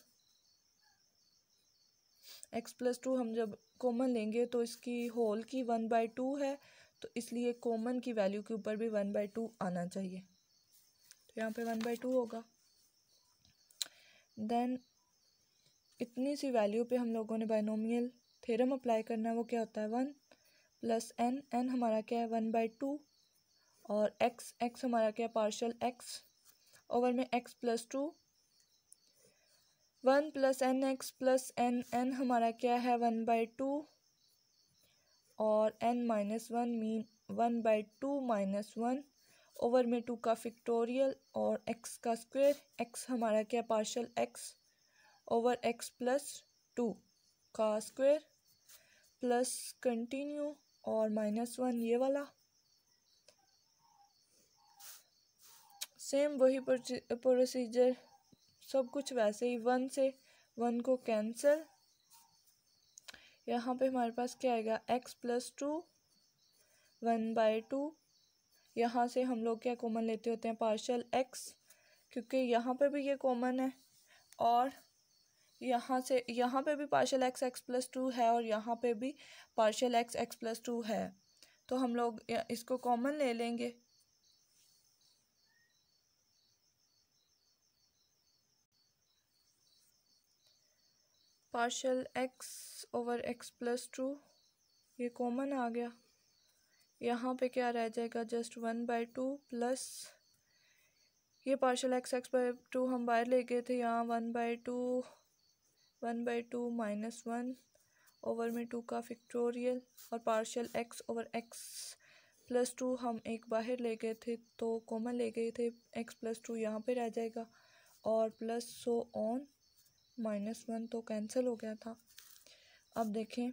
x+2 हम जब कॉमन लेंगे तो इसकी होल की 1/2 है, तो इसलिए कॉमन की वैल्यू के ऊपर भी 1/2 आना चाहिए, तो यहाँ पे 1/2 होगा। देन इतनी सी वैल्यू पे हम लोगों ने बाइनोमियल थ्योरम अप्लाई करना है, वो क्या होता है 1 प्लस n, n हमारा क्या है 1/2, और x हमारा क्या है पार्शल x ओवर में x+2, 1 plus n x plus n, n हमारा क्या है 1/2, और n -1 मीन 1/2 -1 ओवर में 2 का फैक्टोरियल और x का स्क्वायर, x हमारा क्या पार्शल x ओवर x+2 का स्क्वायर प्लस कंटिन्यू और -1 ये वाला। सेम वही प्रोसीजर, सब कुछ वैसे ही, 1 से 1 को कैंसिल। यहाँ पे हमारे पास क्या आएगा x+2 1/2। यहाँ से हम लोग क्या कॉमन लेते होते हैं पार्शल x, क्योंकि यहाँ पे भी ये कॉमन है, और यहाँ पे भी पार्शल x x+2 है, और यहाँ पे भी पार्शल x x+2 है, तो हम लोग इसको कॉमन ले लेंगे। Partial x over x plus 2 ये कॉमन आ गया। यहाँ पे क्या रह जाएगा, जस्ट 1/2 प्लस ये पार्शियल एक्स x/2 हम बाहर ले गए थे, यहाँ 1/2 माइनस 1 ओवर में 2 का फैक्टोरियल, और partial x over x plus 2 हम एक बाहर ले गए थे तो कॉमन ले गए थे, x प्लस 2 यहाँ पे रह जाएगा, और प्लस सो ऑन -1 तो कैंसिल हो गया था। अब देखें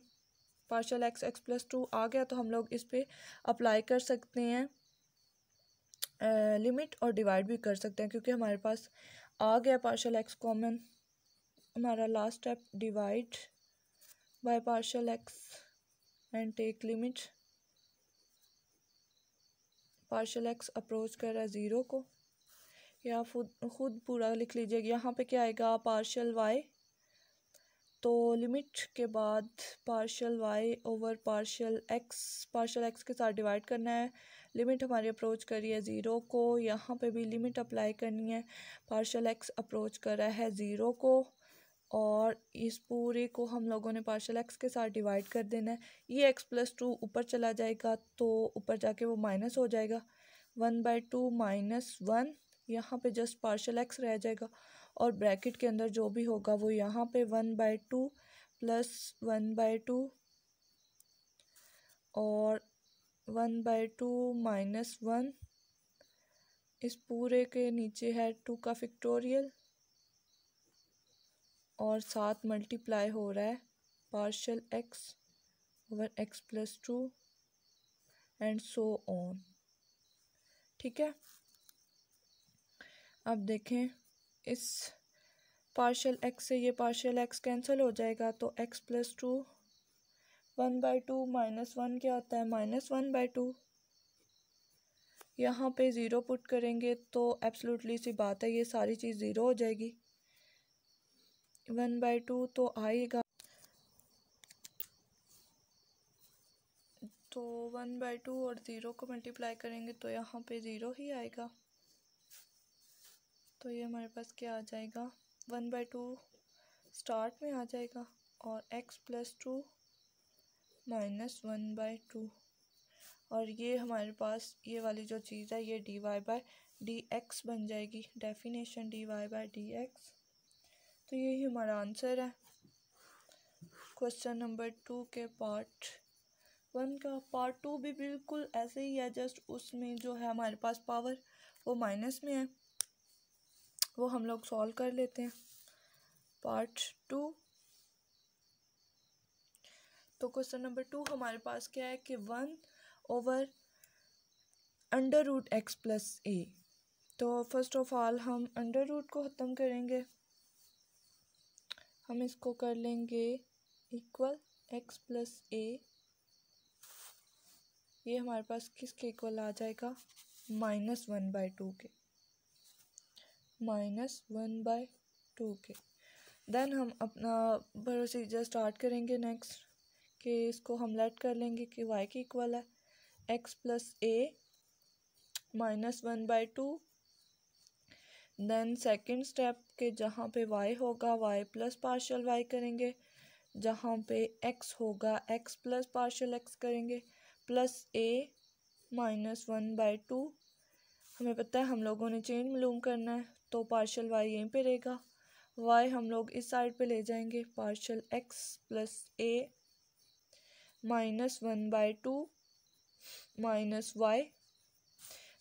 पार्शियल x प्लस 2 आ गया तो हम लोग इस पे अप्लाई कर सकते हैं लिमिट, और डिवाइड भी कर सकते हैं क्योंकि हमारे पास आ गया पार्शियल x कॉमन। हमारा last step, divide by partial x and take limit. Partial x approach कर रहा है 0 को, या खुद पूरा लिख लीजिएगा। यहाँ पे क्या आएगा, पार्शियल y, तो लिमिट के बाद partial y over partial x के साथ डिवाइड करना है। लिमिट हमारी अप्रोच करी है 0 को, यहाँ पे भी लिमिट अप्लाई करनी है। पार्शियल x अप्रोच कर रहा है 0 को, और इस पूरे को हम लोगों ने पार्शियल x के साथ डिवाइड कर देना है। ये x प्लस 2 ऊपर चला जाएगा तो ऊपर जाके वो माइनस हो जाएगा, 1/2 माइनस 1, यहाँ पे जस्ट पार्शियल x रह जाएगा, और ब्रैकेट के अंदर जो भी होगा वो यहाँ पे 1/2 प्लस 1/2 और 1/2 माइनस 1, इस पूरे के नीचे है 2 का फैक्टोरियल, और साथ मल्टीप्लाई हो रहा है partial x over x plus 2 and so on. ठीक है, अब देखें इस पार्शियल x से ये पार्शियल x कैंसिल हो जाएगा, तो x प्लस 2 1/2 माइनस 1 क्या होता है, -1/2। यहाँ पे 0 पुट करेंगे तो एब्सोल्युटली सी बात है ये सारी चीज़ 0 हो जाएगी, 1/2 तो आएगा, तो 1/2 और 0 को मल्टीप्लाई करेंगे तो यहाँ पे 0 ही आएगा। तो ये हमारे पास क्या आ जाएगा, 1/2 स्टार्ट में आ जाएगा, और x प्लस 2 माइनस 1/2, और ये हमारे पास ये वाली जो चीज़ है ये dy/dx बन जाएगी, डेफिनेशन dy/dx। तो यही हमारा आंसर है क्वेश्चन नंबर 2 के पार्ट 1 का। पार्ट 2 भी बिल्कुल ऐसे ही है, जस्ट उसमें जो है हमारे पास पावर वो माइनस में है, वो हम लोग सॉल्व कर लेते हैं। पार्ट 2, तो क्वेश्चन नंबर 2 हमारे पास क्या है कि 1/√x प्लस a। तो फर्स्ट ऑफ ऑल हम अंडर रूट को ख़त्म करेंगे, हम इसको कर लेंगे इक्वल x प्लस a, ये हमारे पास किसके इक्वल आ जाएगा, -1/2 के, -1/2 के। देन हम अपना प्रोसीजर स्टार्ट करेंगे नेक्स्ट, कि इसको हम लेट कर लेंगे कि y के इक्वल है x plus a -1/2। Then second step के जहाँ पे y होगा y प्लस पार्शियल y करेंगे, जहाँ पे x होगा x प्लस पार्शियल x करेंगे, प्लस a -1/2। हमें पता है हम लोगों ने चेंज मालूम करना है, तो पार्शियल y यहीं पे रहेगा, y हम लोग इस साइड पे ले जाएंगे, partial x plus a -1/2 minus y।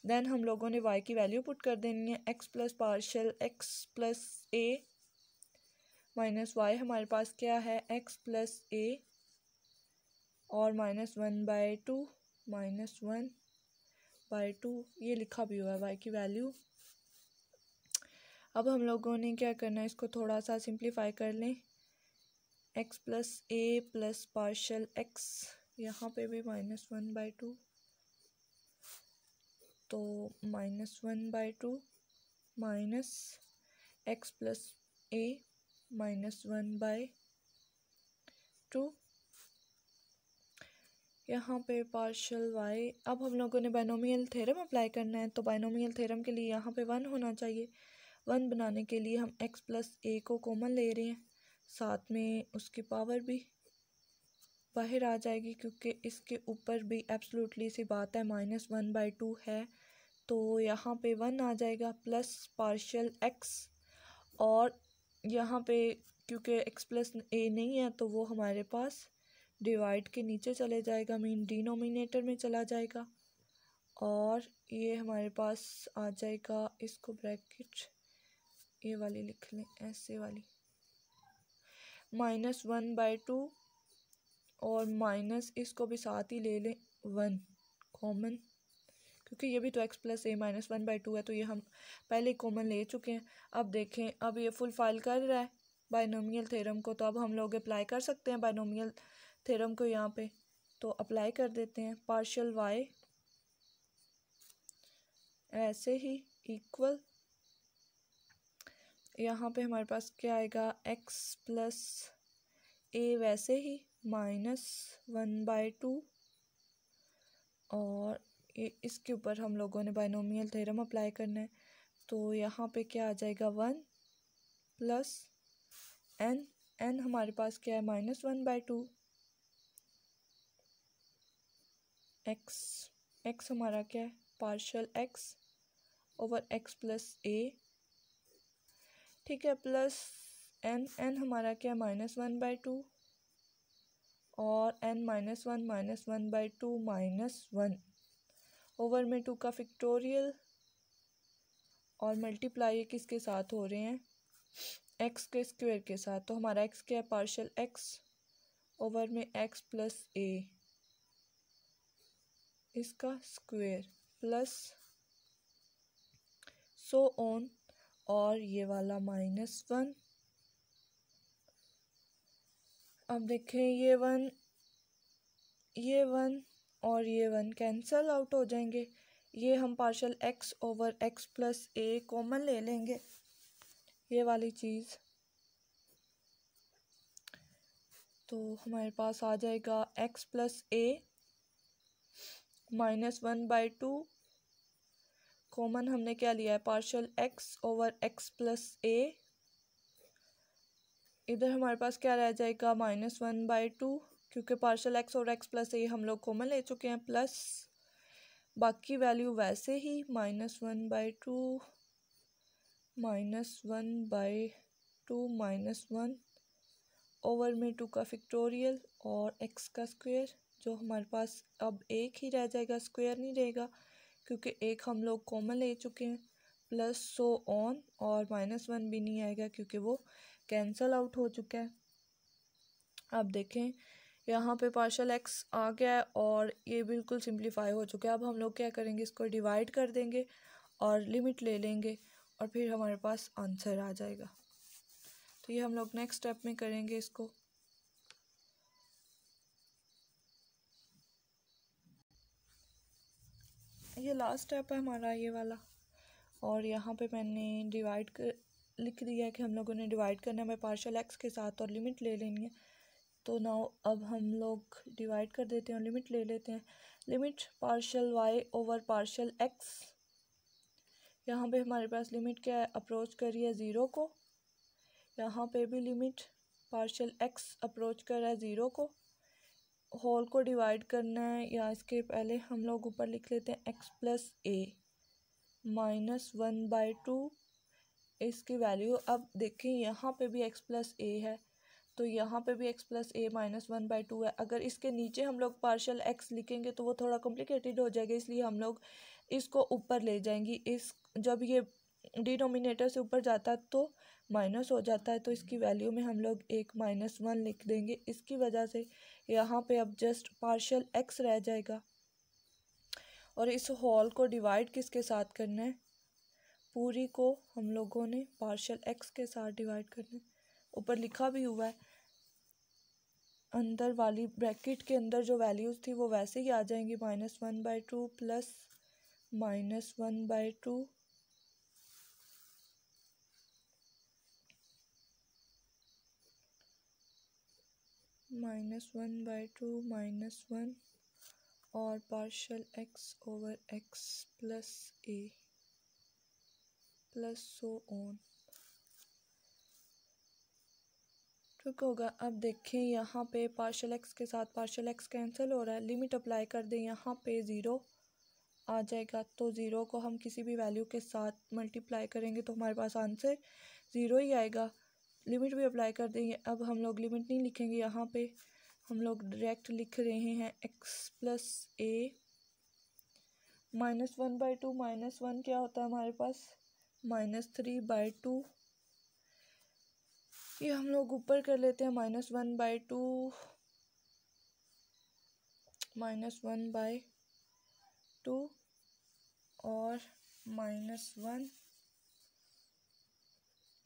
देन हम लोगों ने y की वैल्यू पुट कर देनी है, x plus partial x plus a minus y, हमारे पास क्या है x प्लस a और -1/2 -1/2, ये लिखा भी हुआ है y की वैल्यू। अब हम लोगों ने क्या करना है, इसको थोड़ा सा सिंप्लीफाई कर लें, x plus a plus partial x, यहाँ पे भी -1/2, तो -1/2 माइनस x प्लस a -1/2, यहाँ पे पार्शियल y। अब हम लोगों ने बाइनोमियल थ्योरम अप्लाई करना है, तो बाइनोमियल थ्योरम के लिए यहाँ पे 1 होना चाहिए। 1 बनाने के लिए हम x प्लस a को कॉमन ले रहे हैं, साथ में उसकी पावर भी बाहर आ जाएगी, क्योंकि इसके ऊपर भी एब्सोल्युटली सी बात है -1/2 है, तो यहाँ पे 1 आ जाएगा प्लस पार्शियल x, और यहाँ पे क्योंकि x प्लस a नहीं है तो वो हमारे पास डिवाइड के नीचे चले जाएगा, मीन डिनोमिनेटर में चला जाएगा, और ये हमारे पास आ जाएगा, इसको ब्रैकेट ये वाली लिख लें, ऐसे वाली, -1/2, और माइनस इसको भी साथ ही ले लें 1 कॉमन, क्योंकि ये भी तो x प्लस a -1/2 है, तो ये हम पहले कॉमन ले चुके हैं। अब देखें, अब ये फुल फाइल कर रहा है बाइनोमियल थ्योरम को, तो अब हम लोग अप्लाई कर सकते हैं बाइनोमियल थ्योरम को यहाँ पे, तो अप्लाई कर देते हैं। पार्शियल y ऐसे ही इक्वल, यहाँ पे हमारे पास क्या आएगा, x प्लस a वैसे ही -1/2, और ये इसके ऊपर हम लोगों ने बाइनोमियल थ्योरम अप्लाई करना है, तो यहाँ पे क्या आ जाएगा 1 प्लस n हमारे पास क्या है -1/2, x हमारा क्या है partial x over x plus a, ठीक है, प्लस n हमारा क्या है -1/2, और n -1/2 -1 ओवर में 2 का फैक्टोरियल, और मल्टीप्लाई किसके साथ हो रहे हैं, x के स्क्वायर के साथ, तो हमारा x क्या है पार्शियल x ओवर में x प्लस a इसका स्क्वायर प्लस सो ऑन, और ये वाला -1। अब देखें ये 1 और ये 1 कैंसल आउट हो जाएंगे, ये हम partial x over x plus a common ले लेंगे, ये वाली चीज़, तो हमारे पास आ जाएगा x प्लस a -1/2, कॉमन हमने क्या लिया है partial x over x plus a, इधर हमारे पास क्या रह जाएगा -1/2, क्योंकि पार्शियल x और x प्लस a हम लोग कॉमन ले चुके हैं, प्लस बाकी वैल्यू वैसे ही -1/2 -1 ओवर में 2 का फैक्टोरियल और x का स्क्वायर, जो हमारे पास अब एक ही रह जाएगा, स्क्वायर नहीं रहेगा क्योंकि एक हम लोग कॉमन ले चुके हैं, प्लस सो ऑन, और -1 भी नहीं आएगा क्योंकि वो कैंसल आउट हो चुका है। अब देखें यहाँ पे पार्शियल x आ गया है और ये बिल्कुल सिंप्लीफाई हो चुका है। अब हम लोग क्या करेंगे, इसको डिवाइड कर देंगे और लिमिट ले लेंगे और फिर हमारे पास आंसर आ जाएगा। तो ये हम लोग नेक्स्ट स्टेप में करेंगे इसको। ये लास्ट स्टेप है हमारा ये वाला, और यहाँ पे मैंने डिवाइड कर लिख दिया है कि हम लोगों ने डिवाइड करना है पार्शियल x के साथ और लिमिट ले लेनी है। तो नाउ अब हम लोग डिवाइड कर देते हैं और लिमिट ले लेते हैं। Limit partial y over partial x, यहाँ पे हमारे पास लिमिट क्या है, अप्रोच कर रही है 0 को, यहाँ पे भी लिमिट पार्शियल x अप्रोच कर रहा है 0 को। होल को डिवाइड करना है, या इसके पहले हम लोग ऊपर लिख लेते हैं x प्लस a -1/2, इसकी वैल्यू। अब देखें यहाँ पे भी x प्लस a है, तो यहाँ पे भी x प्लस a -1/2 है। अगर इसके नीचे हम लोग पार्शियल x लिखेंगे तो वो थोड़ा कॉम्प्लिकेटेड हो जाएगा, इसलिए हम लोग इसको ऊपर ले जाएंगे। इस जब ये डिनोमिनेटर से ऊपर जाता है तो माइनस हो जाता है, तो इसकी वैल्यू में हम लोग एक -1 लिख देंगे। इसकी वजह से यहाँ पे अब जस्ट पार्शियल x रह जाएगा। और इस होल को डिवाइड किसके साथ करना है, पूरी को हम लोगों ने पार्शियल x के साथ डिवाइड करना है। ऊपर लिखा भी हुआ है, अंदर वाली ब्रैकेट के अंदर जो वैल्यूज़ थी वो वैसे ही आ जाएंगी, -1/2 प्लस -1/2 -1/2 -1 और partial x over x plus a plus so on ठीक होगा। अब देखें यहाँ पे पार्शियल एक्स के साथ पार्शियल एक्स कैंसिल हो रहा है, लिमिट अप्लाई कर दें, यहाँ पे ज़ीरो आ जाएगा। तो ज़ीरो को हम किसी भी वैल्यू के साथ मल्टीप्लाई करेंगे तो हमारे पास आंसर ज़ीरो ही आएगा। लिमिट भी अप्लाई कर देंगे। अब हम लोग लिमिट नहीं लिखेंगे, यहाँ पे हम लोग डायरेक्ट लिख रहे हैं एक्स प्लस ए -1/2 -1 क्या होता है हमारे पास -3/2। ये हम लोग ऊपर कर लेते हैं -1/2 -1/2 और -1।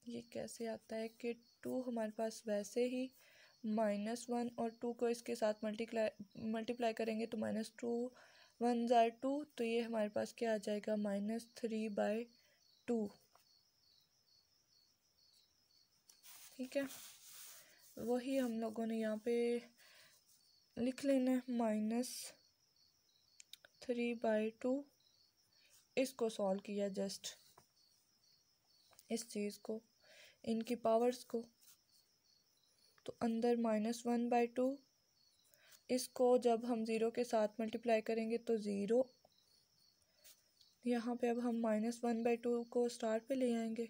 ये कैसे आता है कि 2 हमारे पास वैसे ही -1 और 2 को इसके साथ मल्टीप्लाई करेंगे तो -2 1 ज़ार 2, तो ये हमारे पास क्या आ जाएगा -3/2। ठीक है, वही हम लोगों ने यहाँ पे लिख लेना है -3/2। इसको सॉल्व किया जस्ट इस चीज़ को, इनकी पावर्स को, तो अंदर -1/2, इसको जब हम ज़ीरो के साथ मल्टीप्लाई करेंगे तो ज़ीरो। यहाँ पे अब हम -1/2 को स्टार्ट पे ले आएंगे,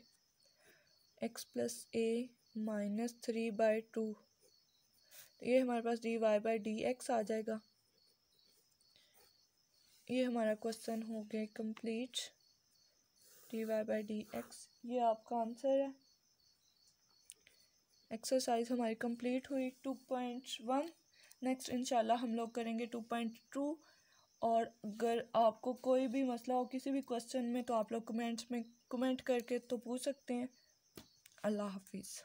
x प्लस ए -3/2, तो ये हमारे पास dy/dx आ जाएगा। ये हमारा क्वेश्चन हो गया कंप्लीट, dy/dx। ये आपका आंसर है। एक्सरसाइज हमारी कंप्लीट हुई 2.1। नेक्स्ट इंशाल्लाह हम लोग करेंगे 2.2। और अगर आपको कोई भी मसला हो किसी भी क्वेश्चन में तो आप लोग कमेंट्स में कमेंट करके तो पूछ सकते हैं। अल्लाह हाफिज़।